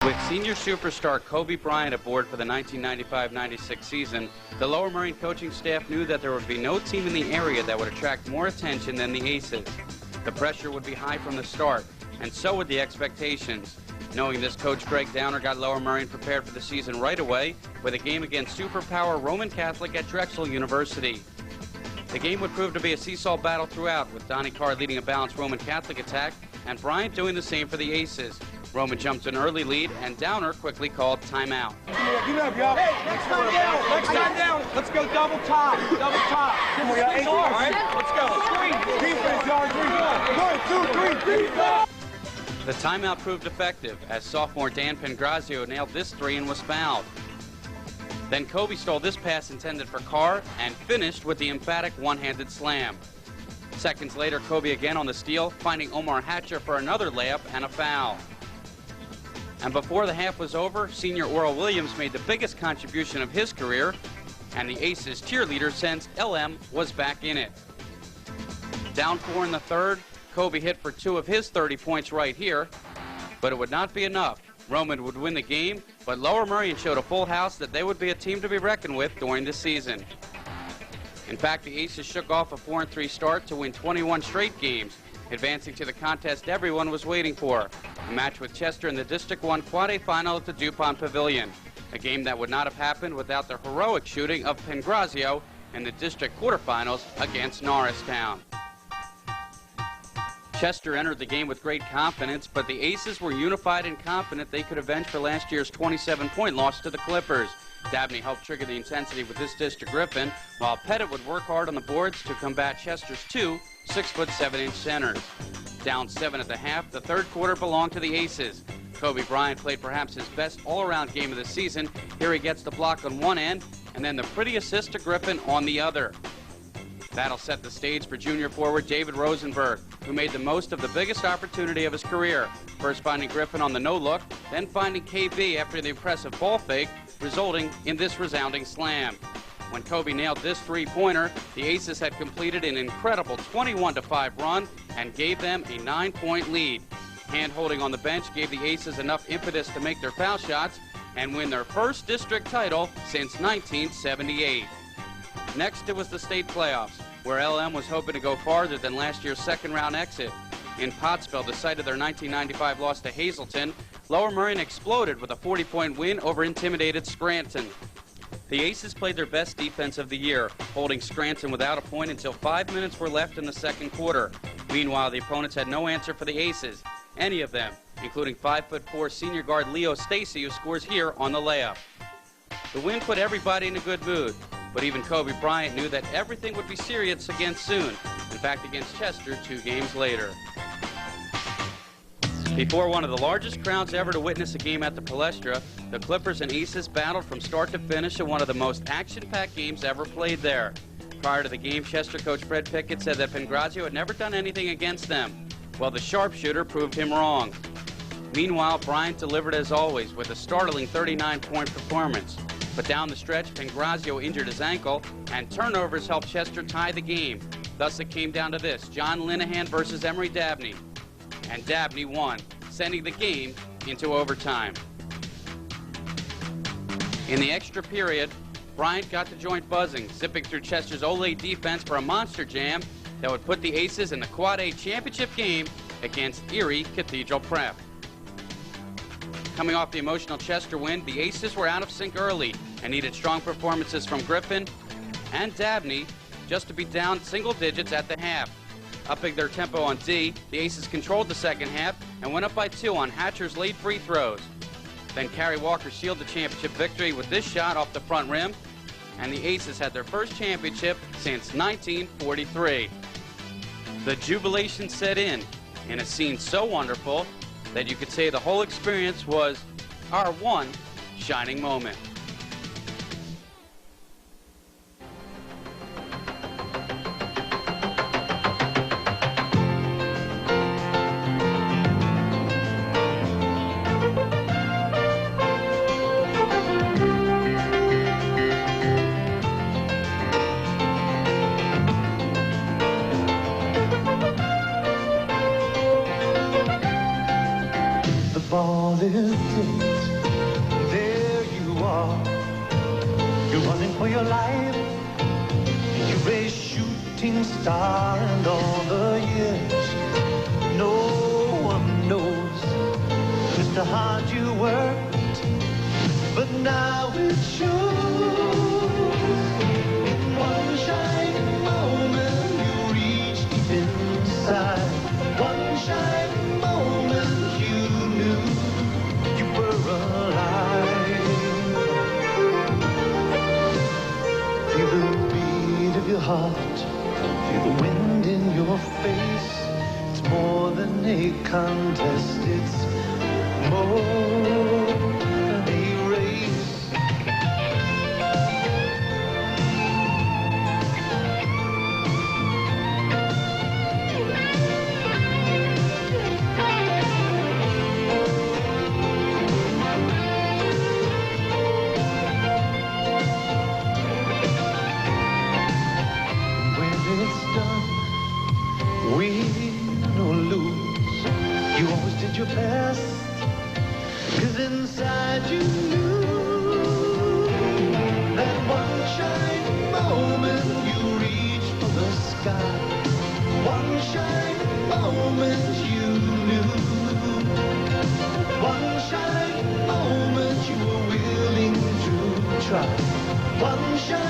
With senior superstar Kobe Bryant aboard for the 1995-96 season, the Lower Merion coaching staff knew that there would be no team in the area that would attract more attention than the Aces. The pressure would be high from the start, and so would the expectations. Knowing this, Coach Greg Downer got Lower Merion prepared for the season right away with a game against superpower Roman Catholic at Drexel University. The game would prove to be a seesaw battle throughout, with Donnie Carr leading a balanced Roman Catholic attack and Bryant doing the same for the Aces. Roman jumped an early lead, and Downer quickly called timeout. Get up, y'all. Hey, next time down. Next time down. Let's go double top. Double top. Come on, y'all. All right, let's go. Defense, y'all. 1, 2, 3, defense. The timeout proved effective, as sophomore Dan Pengrazio nailed this three and was fouled. Then Kobe stole this pass intended for Carr and finished with the emphatic one-handed slam. Seconds later, Kobe again on the steal, finding Omar Hatcher for another layup and a foul. And before the half was over, senior Oral Williams made the biggest contribution of his career, and the Aces cheerleader sensed LM was back in it. Down 4 in the third, Kobe hit for 2 of his 30 points right here, but it would not be enough. Roman would win the game, but Lower Merion showed a full house that they would be a team to be reckoned with during the season. In fact, the Aces shook off a 4-3 start to win 21 straight games, advancing to the contest everyone was waiting for, a match with Chester in the District 1 Quad A final at the DuPont Pavilion, a game that would not have happened without the heroic shooting of Pengrazio in the district quarterfinals against Norristown. Chester entered the game with great confidence, but the Aces were unified and confident they could avenge for last year's 27-point loss to the Clippers. Dabney helped trigger the intensity with this district Griffin, while Pettit would work hard on the boards to combat Chester's 2 6'7" centers. Down 7 at the half, the third quarter belonged to the Aces. Kobe Bryant played perhaps his best all-around game of the season. Here he gets the block on one end, and then the pretty assist to Griffin on the other. That'll set the stage for junior forward David Rosenberg, who made the most of the biggest opportunity of his career, first finding Griffin on the no-look, then finding KB after the impressive ball fake, resulting in this resounding slam. When Kobe nailed this three-pointer, the Aces had completed an incredible 21-5 run and gave them a 9-point lead. Hand-holding on the bench gave the Aces enough impetus to make their foul shots and win their first district title since 1978. Next, it was the state playoffs, where LM was hoping to go farther than last year's second-round exit. In Pottsville, the site of their 1995 loss to Hazleton, Lower Merion exploded with a 40-point win over intimidated Scranton. The Aces played their best defense of the year, holding Scranton without a point until 5 minutes were left in the second quarter. Meanwhile, the opponents had no answer for the Aces, any of them, including 5'4" senior guard Leo Stacy, who scores here on the layup. The win put everybody in a good mood, but even Kobe Bryant knew that everything would be serious again soon, in fact against Chester 2 games later. Before one of the largest crowds ever to witness a game at the Palestra, the Clippers and Aces battled from start to finish in one of the most action-packed games ever played there. Prior to the game, Chester coach Fred Pickett said that Pengrazio had never done anything against them. Well, the sharpshooter proved him wrong. Meanwhile, Bryant delivered as always with a startling 39-point performance. But down the stretch, Pengrazio injured his ankle, and turnovers helped Chester tie the game. Thus, it came down to this: John Linehan versus Emery Dabney. And Dabney won, sending the game into overtime. In the extra period, Bryant got the joint buzzing, zipping through Chester's Olay defense for a monster jam that would put the Aces in the Quad A championship game against Erie Cathedral Prep. Coming off the emotional Chester win, the Aces were out of sync early and needed strong performances from Griffin and Dabney just to be down single digits at the half. Upping their tempo on D, the Aces controlled the second half and went up by 2 on Hatcher's late free throws. Then Carrie Walker sealed the championship victory with this shot off the front rim, and the Aces had their first championship since 1943. The jubilation set in a scene so wonderful that you could say the whole experience was our one shining moment. The ball is car. You're running for your life. You're a shooting star, and all the years no one knows just how hard you worked, but now it shows. In one shining moment you reach deep inside. One shining moment you knew you were alive. Feel the beat of your heart, feel the wind in your face. It's more than a contest, it's more than a race. Win or lose, you always did your best, 'cause inside you knew that one shining moment you reached for the sky. One shining moment you knew. One shining moment you were willing to try. One shining